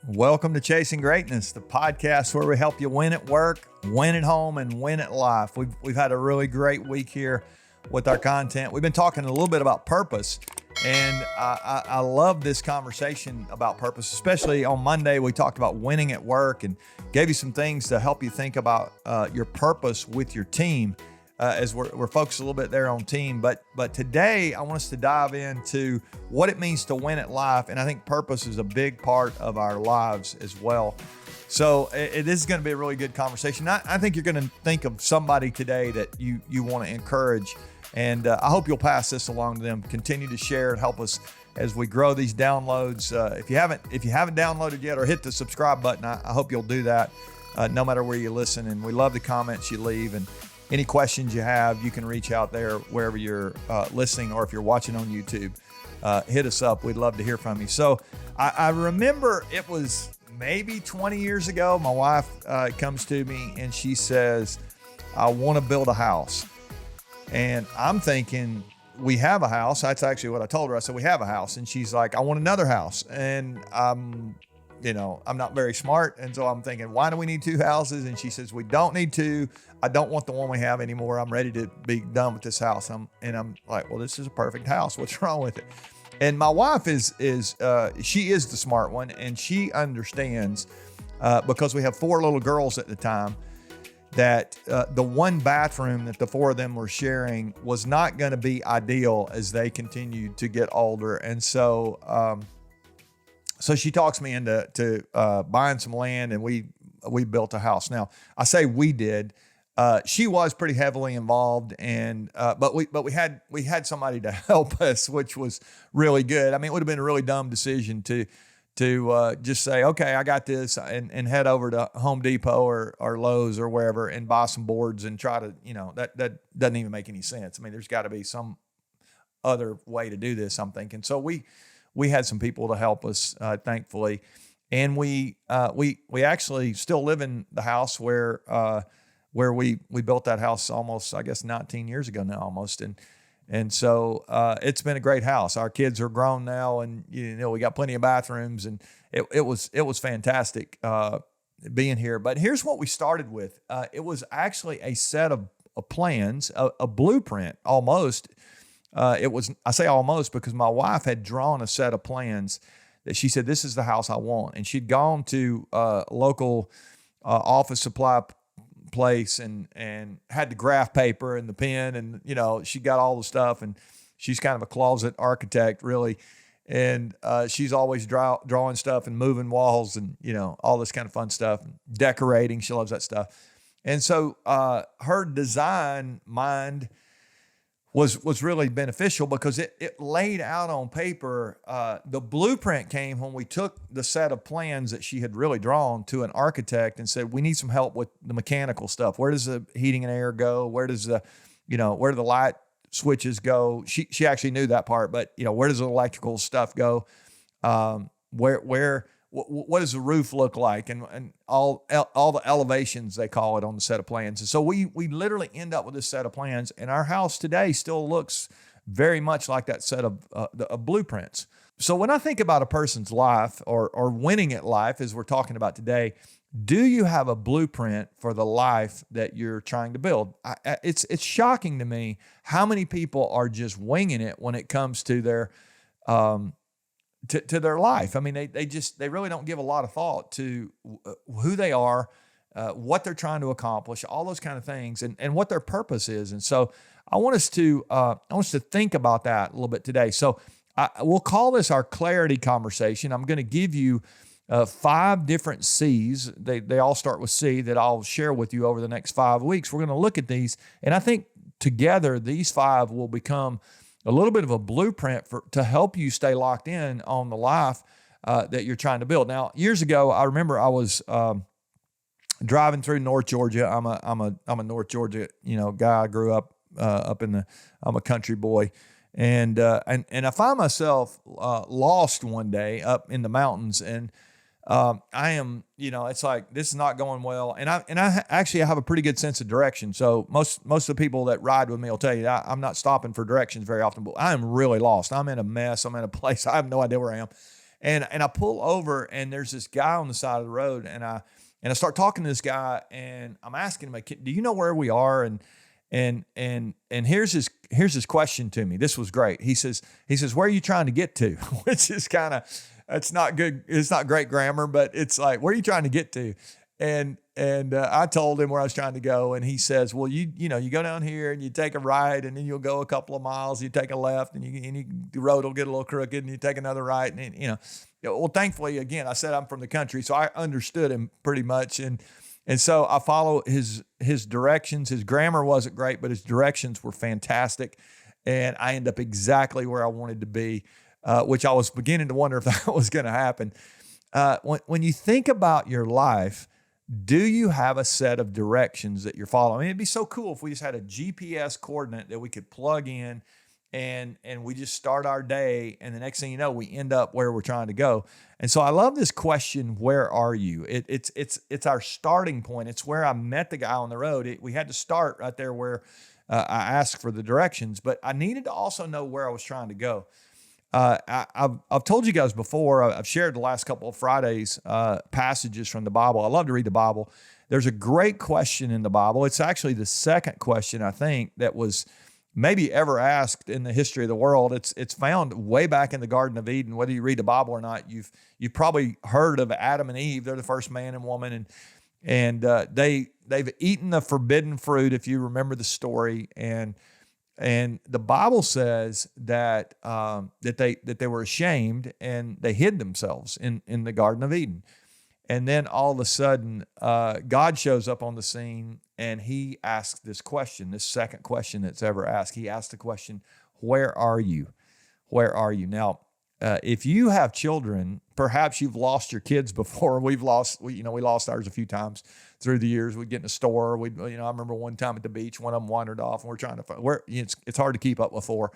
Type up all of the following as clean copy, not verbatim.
Welcome to Chasing Greatness, the podcast where we help you win at work, win at home, and win at life. We've had a really great week here with our content. We've been talking a little bit about purpose, and I love this conversation about purpose, especially on Monday. We talked about winning at work and gave you some things to help you think about your purpose with your team. As we're focused a little bit there on team, but today I want us to dive into what it means to win at life, and I think purpose is a big part of our lives as well. So it is going to be a really good conversation. I think you're going to think of somebody today that you want to encourage, and I hope you'll pass this along to them. Continue to share and help us as we grow these downloads. If you haven't downloaded yet or hit the subscribe button, I hope you'll do that. No matter where you listen, and we love the comments you leave, and any questions you have, you can reach out there wherever you're listening, or if you're watching on YouTube, hit us up. We'd love to hear from you. So I remember it was maybe 20 years ago, my wife comes to me and she says, I want to build a house. And I'm thinking, we have a house. That's actually what I told her. I said, we have a house. And she's like, I want another house. And I'm not very smart. And so I'm thinking, why do we need two houses? And she says, we don't need two. I don't want the one we have anymore. I'm ready to be done with this house. I'm like, well, this is a perfect house. What's wrong with it? And my wife she is the smart one, and she understands because we have four little girls at the time that the one bathroom that the four of them were sharing was not going to be ideal as they continued to get older. And so, so she talks me into buying some land, and we built a house. Now, I say we did. She was pretty heavily involved, and but we had somebody to help us, which was really good. I mean, it would have been a really dumb decision to just say, okay, I got this, and head over to Home Depot or Lowe's or wherever and buy some boards and try to, that doesn't even make any sense. I mean, there's got to be some other way to do this, I'm thinking. So we had some people to help us, thankfully, and we actually still live in the house where we built that house almost, I guess, 19 years ago now, almost, and so it's been a great house. Our kids are grown now, and we got plenty of bathrooms, and it was fantastic being here. But here's what we started with. It was actually a set of plans, a blueprint almost. I say almost because my wife had drawn a set of plans that she said, this is the house I want. And she'd gone to a local office supply place and had the graph paper and the pen, and, she got all the stuff, and she's kind of a closet architect, really. And she's always drawing stuff and moving walls and, all this kind of fun stuff, decorating. She loves that stuff. And so her design mind was really beneficial because it laid out on paper. The blueprint came when we took the set of plans that she had really drawn to an architect and said, we need some help with the mechanical stuff. Where does the heating and air go? Where does the, where do the light switches go? She actually knew that part, but where does the electrical stuff go? What does the roof look like, and all the elevations, they call it, on the set of plans. And so we literally end up with this set of plans, and our house today still looks very much like that set of blueprints. So when I think about a person's life or winning at life, as we're talking about today, do you have a blueprint for the life that you're trying to build? It's shocking to me how many people are just winging it when it comes to their to their life. I mean, they really don't give a lot of thought to who they are, what they're trying to accomplish, all those kind of things, and what their purpose is. And so I want us to think about that a little bit today. So we'll call this our clarity conversation. I'm going to give you 5 different C's. They all start with C that I'll share with you over the next 5 weeks. We're going to look at these, and I think together these 5 will become a little bit of a blueprint to help you stay locked in on the life that you're trying to build. Now, years ago, I remember I was driving through North Georgia. I'm a North Georgia guy. I grew up I'm a country boy, and I find myself lost one day up in the mountains, and I am, it's like, this is not going well. And I actually have a pretty good sense of direction. So most of the people that ride with me will tell you that I'm not stopping for directions very often, but I am really lost. I'm in a mess. I'm in a place. I have no idea where I am. And I pull over, and there's this guy on the side of the road, and I start talking to this guy, and I'm asking him, like, do you know where we are? And here's his question to me. This was great. He says, where are you trying to get to? Which is kind of, it's not good. It's not great grammar, but it's like, where are you trying to get to? And I told him where I was trying to go, and he says, well, you go down here and you take a right, and then you'll go a couple of miles, you take a left, and the road will get a little crooked, and you take another right, and well, thankfully, again, I said I'm from the country, so I understood him pretty much, and so I follow his directions. His grammar wasn't great, but his directions were fantastic, and I end up exactly where I wanted to be, which I was beginning to wonder if that was going to happen. When you think about your life, do you have a set of directions that you're following? I mean, it'd be so cool if we just had a GPS coordinate that we could plug in, and we just start our day, and the next thing you know, we end up where we're trying to go. And so I love this question, where are you? It's our starting point. It's where I met the guy on the road. We had to start right there where I asked for the directions, but I needed to also know where I was trying to go. I've told you guys before, I've shared the last couple of Fridays passages from the Bible. I love to read the Bible. There's a great question in the Bible. It's actually the second question, I think, that was maybe ever asked in the history of the world. It's found way back in the Garden of Eden. Whether you read the Bible or not, you've probably heard of Adam and Eve. They're the first man and woman, and they've eaten the forbidden fruit, if you remember the story. And the Bible says that they were ashamed, and they hid themselves in the Garden of Eden. And then all of a sudden, God shows up on the scene, and he asks this question, this second question that's ever asked. He asked the question, where are you? Where are you? Now, if you have children, perhaps you've lost your kids before. We lost ours a few times through the years. We'd get in a store. I remember one time at the beach, one of them wandered off, and we're trying to find where. It's hard to keep up with four.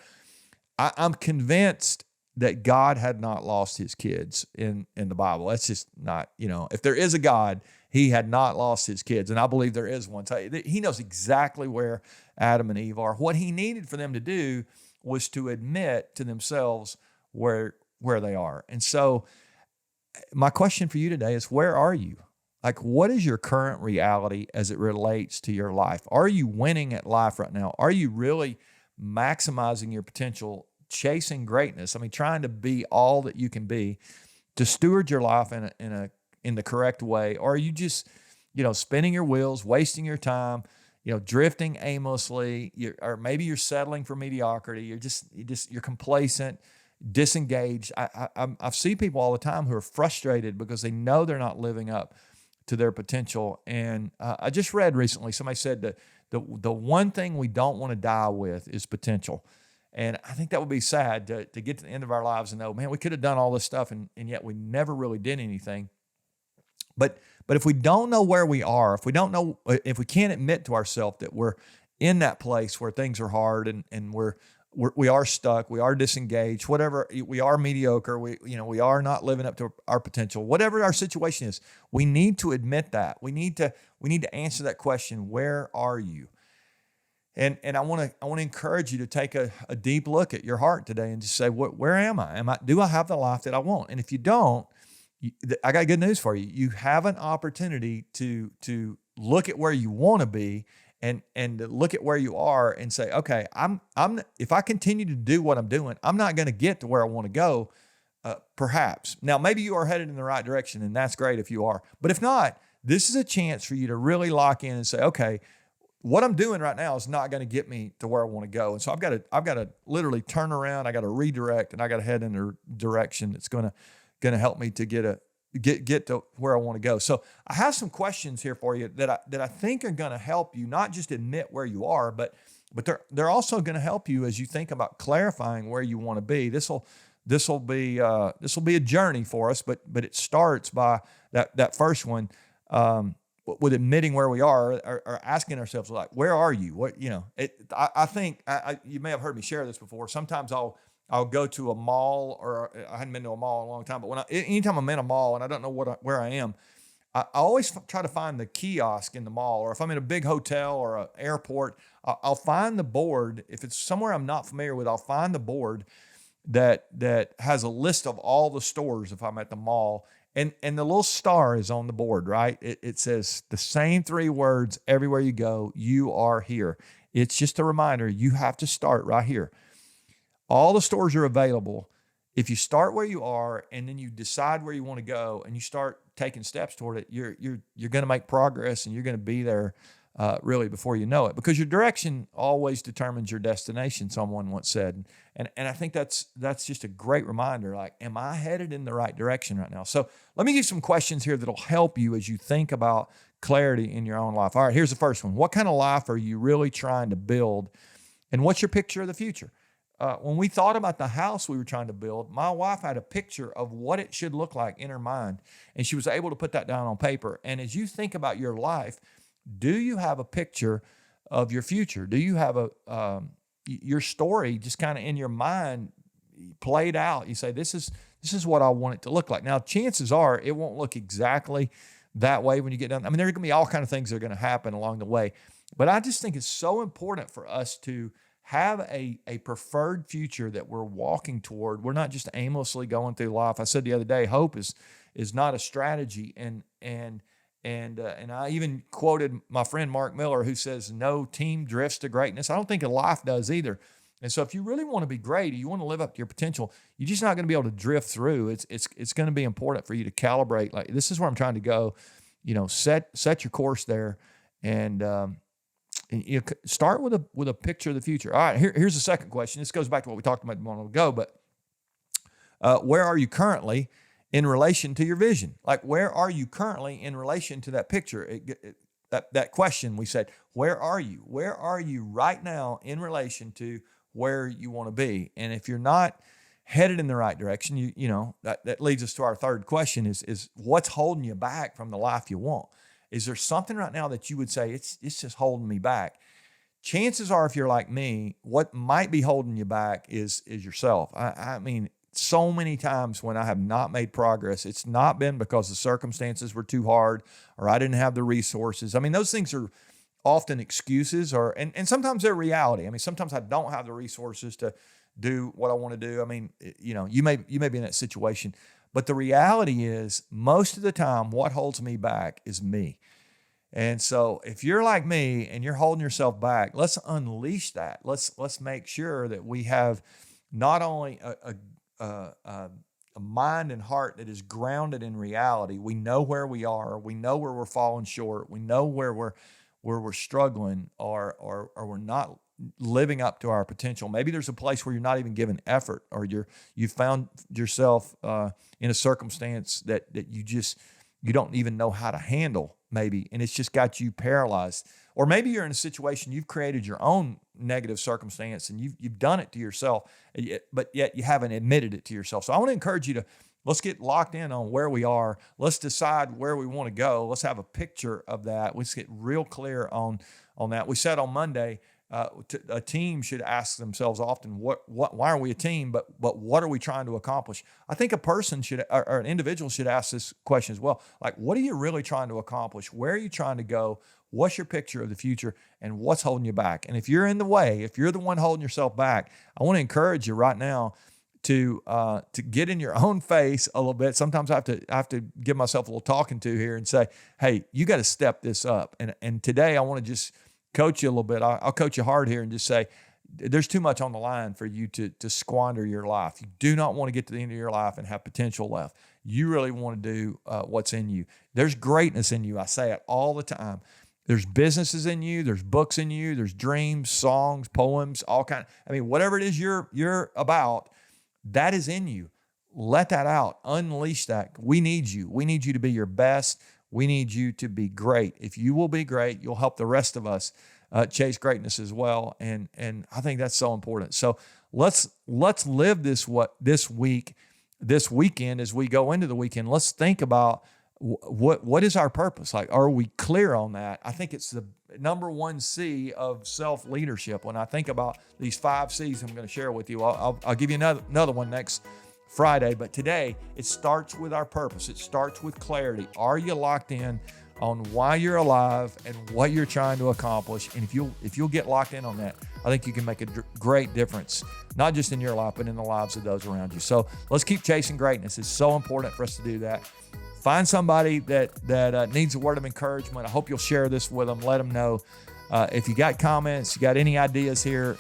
I'm convinced that God had not lost his kids in the Bible. That's just not, if there is a God, he had not lost his kids. And I believe there is one. He knows exactly where Adam and Eve are. What he needed for them to do was to admit to themselves where they are. And so my question for you today is, where are you? Like, what is your current reality as it relates to your life? Are you winning at life right now? Are you really maximizing your potential, chasing greatness? I mean, trying to be all that you can be, to steward your life in the correct way? Or are you just, spinning your wheels, wasting your time, drifting aimlessly? Or maybe you're settling for mediocrity. You're complacent, disengaged. I see people all the time who are frustrated because they know they're not living up to their potential. And I just read recently, somebody said that the one thing we don't want to die with is potential. And I think that would be sad to get to the end of our lives and know, man, we could have done all this stuff, and yet we never really did anything. But if we don't know where we are, if we can't admit to ourselves that we're in that place where things are hard, and we are stuck, we are disengaged, whatever, we are mediocre, we are not living up to our potential, whatever our situation is, we need to admit that. We need to answer that question, where are you? And I want to encourage you to take a deep look at your heart today and just say, where am I? Do I have the life that I want? And if you don't, I got good news for you. You have an opportunity to look at where you want to be, and to look at where you are and say, okay, if I continue to do what I'm doing, I'm not going to get to where I want to go. Perhaps now, maybe you are headed in the right direction, and that's great if you are. But if not, this is a chance for you to really lock in and say, okay, what I'm doing right now is not going to get me to where I want to go. And so I've got to literally turn around. I got to redirect, and I got to head in a direction that's going to help me to get to where I want to go. So I have some questions here for you that I think are going to help you not just admit where you are, but they're also going to help you as you think about clarifying where you want to be. This will be a journey for us, but it starts by that first one. With admitting where we are, or asking ourselves, like, where are you? I think you may have heard me share this before. Sometimes I'll go to a mall, or I hadn't been to a mall in a long time, but anytime I'm in a mall and I don't know where I am, I always try to find the kiosk in the mall, or if I'm in a big hotel or an airport, I'll find the board. If it's somewhere I'm not familiar with, I'll find the board, that has a list of all the stores if I'm at the mall. And the little star is on the board, right? It says the same 3 words everywhere you go. You are here. It's just a reminder. You have to start right here. All the stores are available. If you start where you are and then you decide where you want to go and you start taking steps toward it, you're going to make progress and you're going to be there really before you know it, because your direction always determines your destination, someone once said. And I think that's just a great reminder. Like, am I headed in the right direction right now? So let me give you some questions here that'll help you as you think about clarity in your own life. All right, here's the first one. What kind of life are you really trying to build? And what's your picture of the future? When we thought about the house we were trying to build, my wife had a picture of what it should look like in her mind, and she was able to put that down on paper. And as you think about your life, do you have a picture of your future? Do you have your story just kind of in your mind played out? You say, this is what I want it to look like. Now, chances are it won't look exactly that way when you get done. I mean, there are going to be all kinds of things that are going to happen along the way. But I just think it's so important for us to have a preferred future that we're walking toward. We're not just aimlessly going through life. I said the other day, hope is not a strategy. And I even quoted my friend Mark Miller, who says, no team drifts to greatness. I don't think a life does either. And so if you really want to be great, you want to live up to your potential, you're just not going to be able to drift through. It's going to be important for you to calibrate. Like, this is where I'm trying to go. Set your course there, and you start with a picture of the future. All right, here's the second question. This goes back to what we talked about a moment ago, but where are you currently in relation to your vision? Like, where are you currently in relation to that picture? That question we said, where are you? Where are you right now in relation to where you want to be? And if you're not headed in the right direction, that leads us to our third question is what's holding you back from the life you want? Is there something right now that you would say, it's just holding me back? Chances are, if you're like me, what might be holding you back is yourself. I mean, so many times when I have not made progress, it's not been because the circumstances were too hard or I didn't have the resources. I mean, those things are often excuses, and sometimes they're reality. I mean, sometimes I don't have the resources to do what I want to do. I mean, you may be in that situation, but the reality is most of the time what holds me back is me. And so if you're like me and you're holding yourself back, let's unleash that. Let's make sure that we have not only a mind and heart that is grounded in reality. We know where we are. We know where we're falling short. We know where we're struggling or we're not living up to our potential. Maybe there's a place where you're not even giving effort, or you found yourself in a circumstance that you don't even know how to handle, maybe, and it's just got you paralyzed. Or maybe you're in a situation, you've created your own negative circumstance and you've done it to yourself, but yet you haven't admitted it to yourself. So I want to encourage you to, let's get locked in on where we are. Let's decide where we want to go. Let's have a picture of that. Let's get real clear on that. We said on Monday, a team should ask themselves often, why are we a team? But what are we trying to accomplish? I think a person should, or an individual should ask this question as well. Like, what are you really trying to accomplish? Where are you trying to go? What's your picture of the future, and what's holding you back? And if you're in the way, if you're the one holding yourself back, I want to encourage you right now to get in your own face a little bit. Sometimes I have to give myself a little talking to here and say, hey, you got to step this up. And today I want to just coach you a little bit. I'll coach you hard here and just say, there's too much on the line for you to squander your life. You do not want to get to the end of your life and have potential left. You really want to do what's in you. There's greatness in you. I say it all the time. There's businesses in you. There's books in you. There's dreams, songs, poems, all kind. I mean, whatever it is you're about, that is in you. Let that out. Unleash that. We need you. We need you to be your best. We need you to be great. If you will be great, you'll help the rest of us chase greatness as well. And I think that's so important. So let's live this weekend as we go into the weekend. Let's think about what is our purpose? Like, are we clear on that? I think it's the number one C of self-leadership. When I think about these 5 C's I'm going to share with you, I'll give you another one next Friday. But today, it starts with our purpose. It starts with clarity. Are you locked in on why you're alive and what you're trying to accomplish. And if you'll get locked in on that, I think you can make a great difference, not just in your life, but in the lives of those around you. So let's keep chasing greatness. It's so important for us to do that. Find somebody that needs a word of encouragement. I hope you'll share this with them. Let them know. If you got comments, you got any ideas here,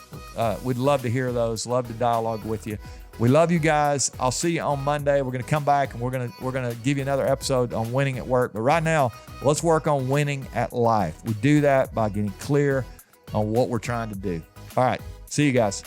we'd love to hear those. Love to dialogue with you. We love you guys. I'll see you on Monday. We're going to come back and we're going to give you another episode on winning at work. But right now, let's work on winning at life. We do that by getting clear on what we're trying to do. All right. See you guys.